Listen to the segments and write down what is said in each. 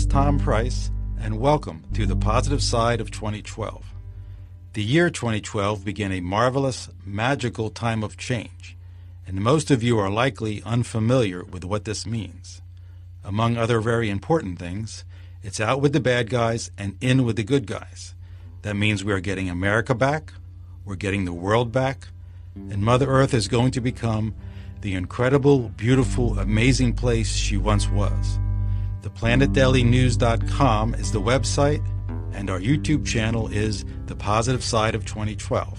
is Tom Price, and welcome to the positive side of 2012. The year 2012 began a marvelous, magical time of change, and most of you are likely unfamiliar with what this means. Among other very important things, it's out with the bad guys and in with the good guys. That means we are getting America back, we're getting the world back, and Mother Earth is going to become the incredible, beautiful, amazing place she once was. ThePlanetDailyNews.com is the website, and our YouTube channel is The Positive Side of 2012.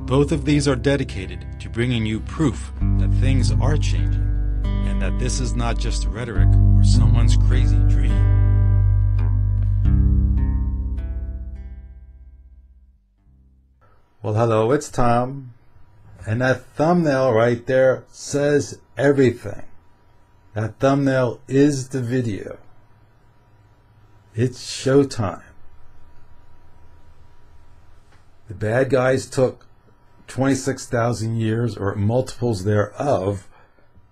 Both of these are dedicated to bringing you proof that things are changing, and that this is not just rhetoric or someone's crazy dream. Well, hello, it's Tom, and that thumbnail right there says everything. That thumbnail is the video. It's showtime. The bad guys took 26,000 years or multiples thereof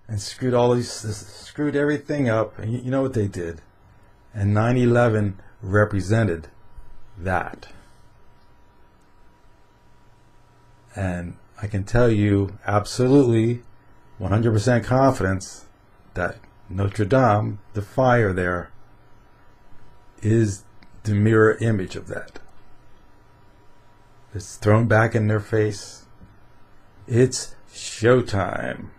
and screwed everything up. And you know what they did? And 9/11 represented that. And I can tell you absolutely 100% confidence that Notre Dame, the fire there, is the mirror image of that. It's thrown back in their face. It's showtime.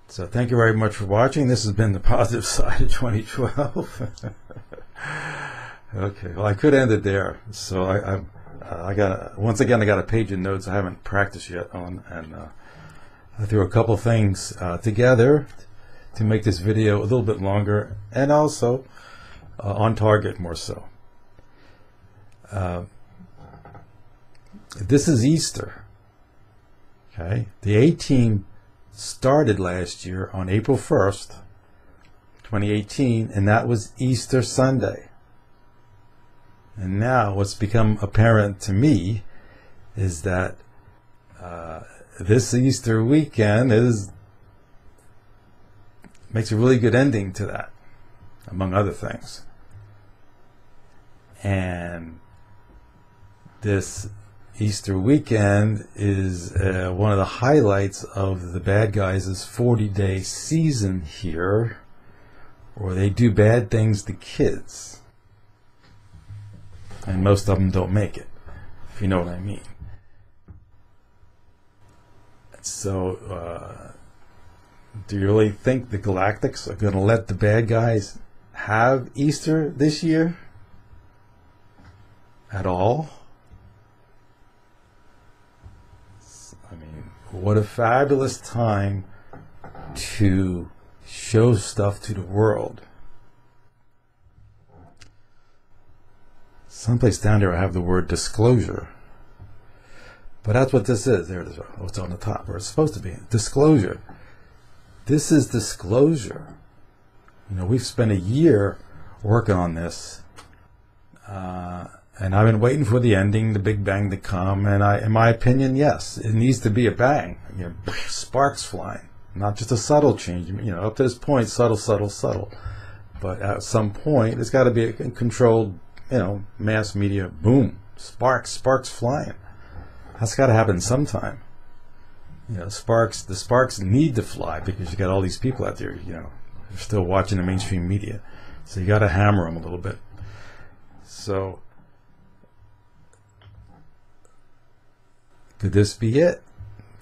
So thank you very much for watching. This has been the positive side of 2012. Okay, well I could end it there. So I got once again I got a page of notes I haven't practiced yet on, and I threw a couple things together to make this video a little bit longer and also on target more so. This is Easter. Okay, the A-Team started last year on April 1st, 2018, and that was Easter Sunday. And now what's become apparent to me is that this Easter weekend makes a really good ending to that, among other things. And this Easter weekend is one of the highlights of the bad guys' 40-day season here, where they do bad things to kids. And most of them don't make it, if you know what I mean. So, do you really think the Galactics are going to let the bad guys have Easter this year? At all? I mean, what a fabulous time to show stuff to the world. Someplace down there I have the word disclosure. But that's what this is. There it is. Oh, it's on the top where it's supposed to be. Disclosure. This is disclosure. You know, we've spent a year working on this. And I've been waiting for the ending, the big bang to come. And in my opinion, yes, it needs to be a bang. You know, sparks flying. Not just a subtle change. You know, up to this point, subtle, subtle, subtle. But at some point, it's got to be a controlled, you know, mass media. Boom. Sparks flying. That's got to happen sometime. You know, the sparks need to fly because you got all these people out there, you know, they're still watching the mainstream media. So you got to hammer them a little bit. So, could this be it?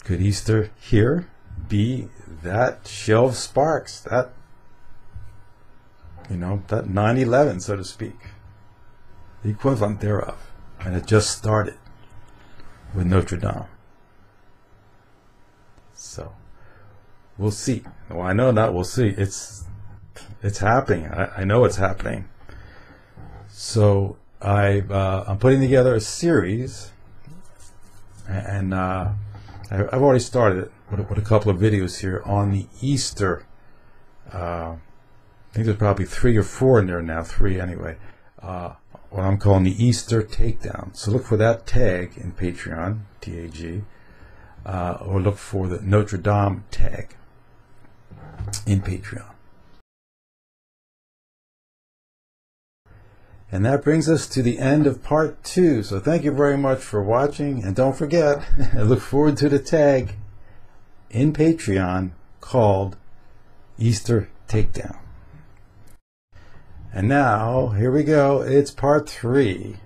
Could Easter here be that show of sparks? That, you know, that 9/11, so to speak. The equivalent thereof. And it just started with Notre Dame. So we'll see. Well, I know not we'll see. It's happening. I know it's happening. So I'm putting together a series, and I've already started it with a couple of videos here on the Easter. I think there's probably 3 or 4 in there now. 3 anyway. What I'm calling the Easter Takedown. So look for that tag in Patreon, TAG, or look for the Notre Dame tag in Patreon. And that brings us to the end of part 2. So thank you very much for watching. And don't forget, I look forward to the tag in Patreon called Easter Takedown. And now, here we go. It's part 3.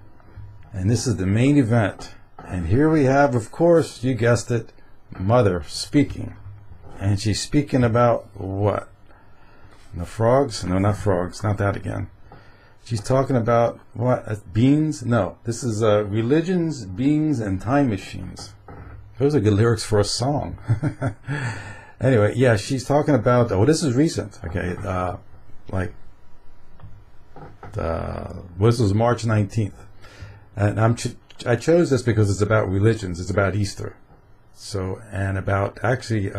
And this is the main event. And here we have, of course, you guessed it, Mother speaking. And she's speaking about what? The frogs? No, not frogs. Not that again. She's talking about what? Beans? No. This is religions, beings, and time machines. Those are good lyrics for a song. Anyway, yeah, she's talking about. Oh, this is recent. Okay, this was March 19th, and I chose this because it's about religions. It's about Easter, so and about actually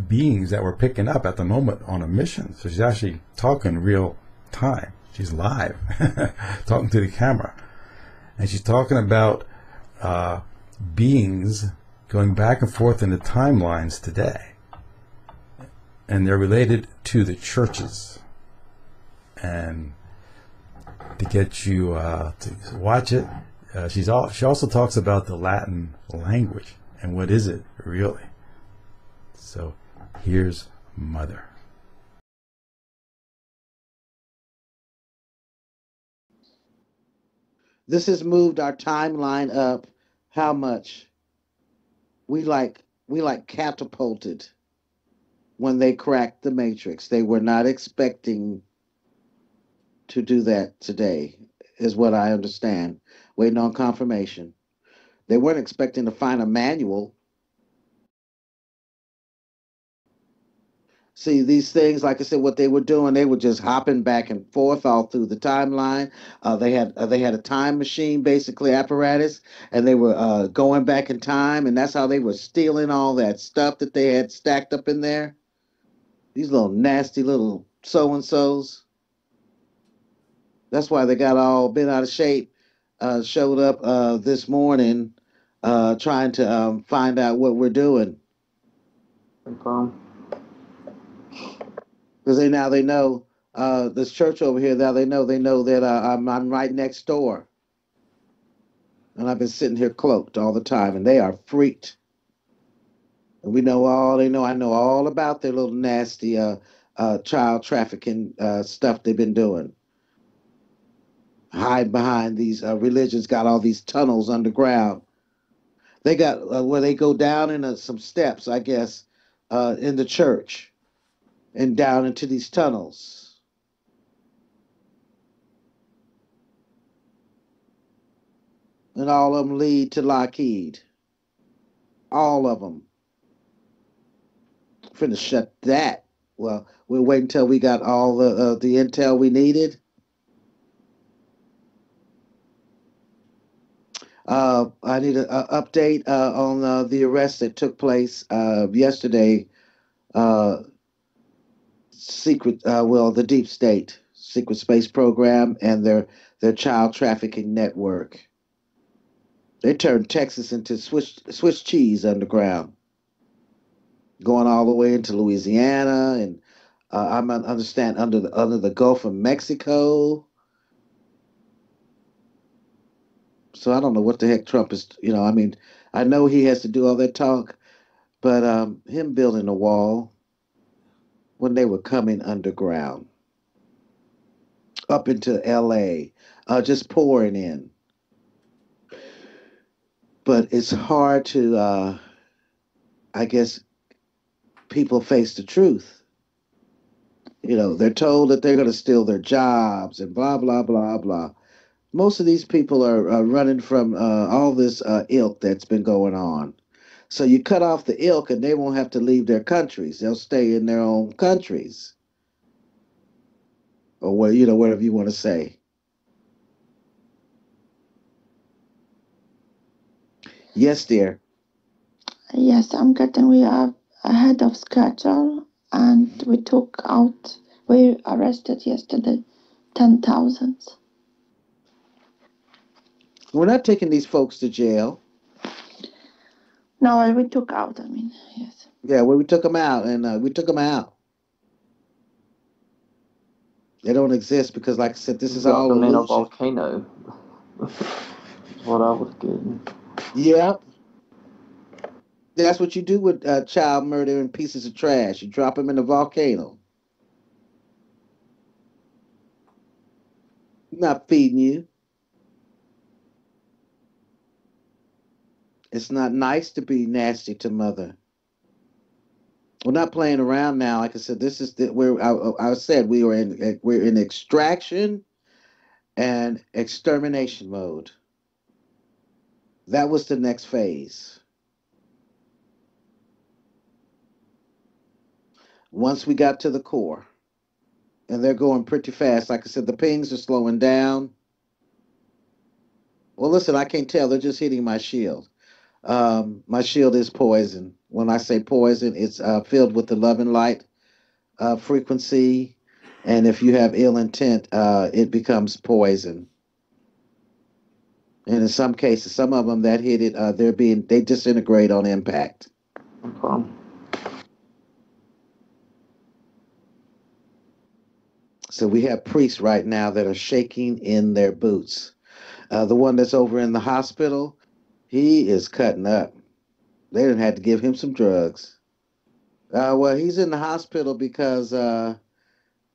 beings that we're picking up at the moment on a mission. So she's actually talking real time. She's live, talking to the camera, and she's talking about beings going back and forth in the timelines today, and they're related to the churches. And to get you to watch it, she also talks about the Latin language and what is it really. So here's Mother. This has moved our timeline up. How much? We like catapulted when they cracked the matrix. They were not expecting to do that today, is what I understand. Waiting on confirmation. They weren't expecting to find a manual. See, these things, like I said, what they were doing, they were just hopping back and forth all through the timeline. They had a time machine, basically apparatus, and they were going back in time, and that's how they were stealing all that stuff that they had stacked up in there. These little nasty little so and so's. That's why they got all bent out of shape. Showed up this morning, trying to find out what we're doing. Because they know this church over here. Now they know that I'm right next door, and I've been sitting here cloaked all the time, and they are freaked. And we know all they know. I know all about their little nasty child trafficking stuff they've been doing. Hide behind these religions. Got all these tunnels underground. They got where they go down into some steps, I guess, in the church, and down into these tunnels. And all of them lead to Lockheed. All of them. Finna shut that. Well, we'll wait until we got all the intel we needed. I need an update on the arrest that took place yesterday. The Deep State Secret Space Program and their child trafficking network. They turned Texas into Swiss cheese underground, going all the way into Louisiana, and I understand under the Gulf of Mexico. So I don't know what the heck Trump is. I mean, I know he has to do all that talk, but him building a wall when they were coming underground up into L.A., just pouring in. But it's hard to, I guess, people face the truth. They're told that they're going to steal their jobs and blah, blah, blah, blah. Most of these people are running from all this ilk that's been going on. So you cut off the ilk and they won't have to leave their countries. They'll stay in their own countries. Or whatever you want to say. Yes, dear. Yes, I'm getting. We are ahead of schedule, and we arrested yesterday 10,000. We're not taking these folks to jail. No, we took out. Yes. Yeah, well, we took them out, and we took them out. They don't exist because, like I said, this is Got all them in a illusion. volcano. That's what I was getting. Yep. That's what you do with child murder and pieces of trash. You drop them in a volcano. I'm not feeding you. It's not nice to be nasty to mother. We're not playing around now. Like I said, this is where I said we're in extraction and extermination mode. That was the next phase. Once we got to the core, and they're going pretty fast. Like I said, the pings are slowing down. Well, listen, I can't tell. They're just hitting my shield. My shield is poison. When I say poison, it's filled with the love and light frequency. And if you have ill intent, it becomes poison. And in some cases, some of them that hit it, they disintegrate on impact. Okay. So we have priests right now that are shaking in their boots. The one that's over in the hospital, he is cutting up. They didn't have to give him some drugs. Well, he's in the hospital because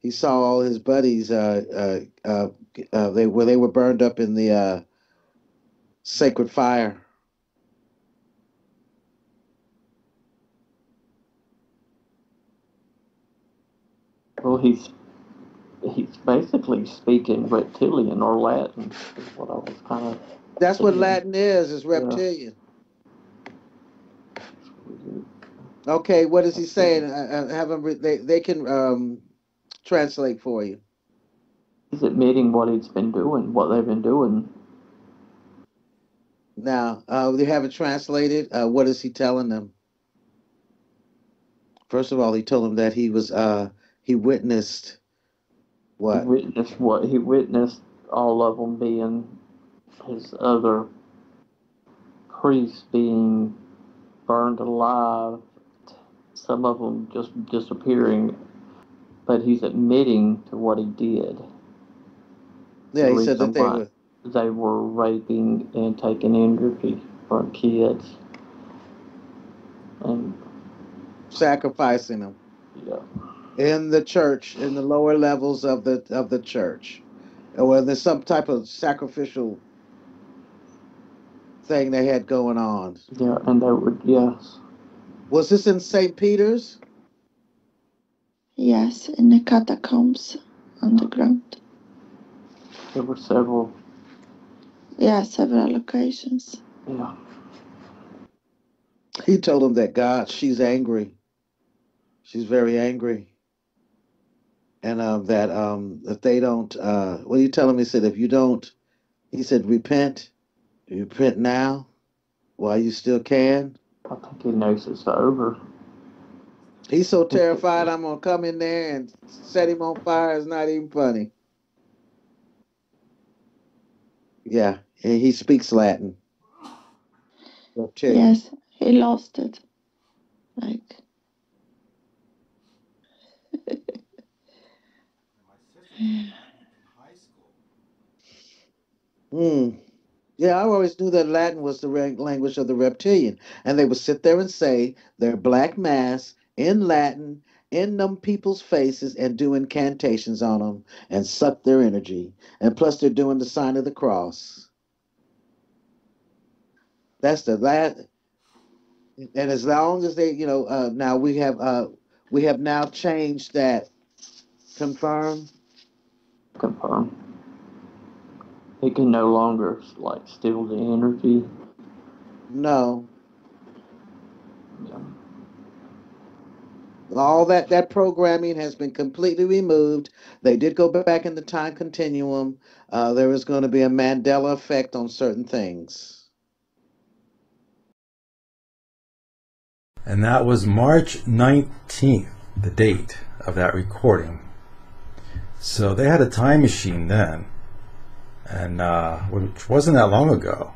he saw all his buddies. They were burned up in the sacred fire. Well, he's basically speaking reptilian or Latin. Is what I was kind of. That's what Latin is reptilian. Yeah. Okay, what is he saying? Have them. They can translate for you. He's admitting what he's been doing, what they've been doing. Now, they haven't translated. What is he telling them? First of all, he told them that he witnessed what? He witnessed all of them being his other priests being burned alive. Some of them just disappearing, but he's admitting to what he did. Yeah, he said that they were raping and taking energy from kids and sacrificing them. Yeah. In the church, in the lower levels of the church, or there's some type of sacrificial thing they had going on. Yeah, and they would, yes. Was this in St. Peter's? Yes, in the catacombs underground. There were several. Yeah, several locations. Yeah. He told him that she's angry. She's very angry. And that if they don't, what do you tell him? He said, if you don't, he said, repent now while you still can. I think he knows it's over. He's so terrified I'm going to come in there and set him on fire. It's not even funny. Yeah, and he speaks Latin. Yes, he lost it. Like. Yeah, I always knew that Latin was the language of the reptilian. And they would sit there and say their black mass in Latin in them people's faces and do incantations on them and suck their energy. And plus they're doing the sign of the cross. That's the last. And as long as they, now we have now changed that. Confirm? Confirm. It can no longer steal the energy. No. Yeah. All that programming has been completely removed. They did go back in the time continuum. There was going to be a Mandela effect on certain things. And that was March 19th, the date of that recording. So they had a time machine then, and which wasn't that long ago.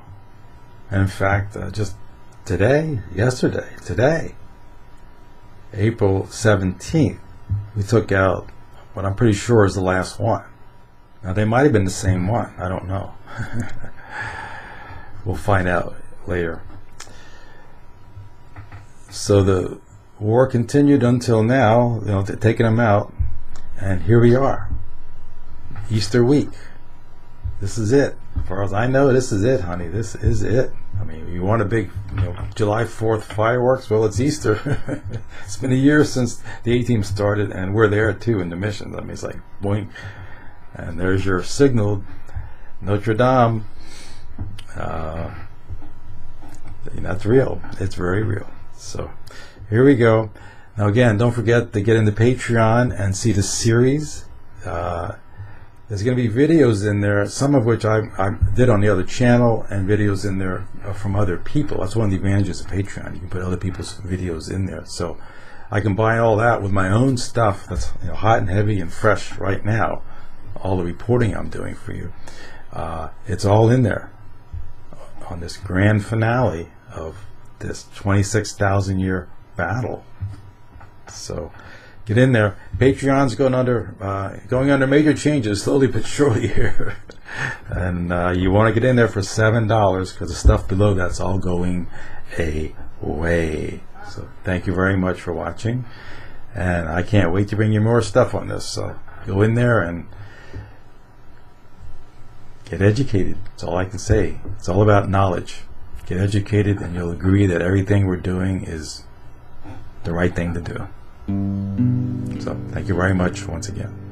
And in fact, just today, April 17th, we took out what I'm pretty sure is the last one. Now, they might have been the same one. I don't know. We'll find out later. So the war continued until now, you know, taking them out, and here we are. Easter week. This is it. As far as I know, this is it, honey. This is it. I mean, you want a big, you know, July 4th fireworks? Well, it's Easter. It's been a year since the A-Team started, and we're there too in the missions. I mean, it's like boing, and there's your signal, Notre Dame. That's real. It's very real. So here we go. Now again, don't forget to get into Patreon and see the series. There's going to be videos in there, some of which I did on the other channel, and videos in there from other people. That's one of the advantages of Patreon. You can put other people's videos in there. So I combine all that with my own stuff that's, you know, hot and heavy and fresh right now. All the reporting I'm doing for you. It's all in there on this grand finale of this 26,000 year battle. So get in there. Patreon's going under major changes slowly but surely here. And you want to get in there for $7 because the stuff below that's all going away. So thank you very much for watching. And I can't wait to bring you more stuff on this. So go in there and get educated. That's all I can say. It's all about knowledge. Get educated and you'll agree that everything we're doing is the right thing to do. So thank you very much once again.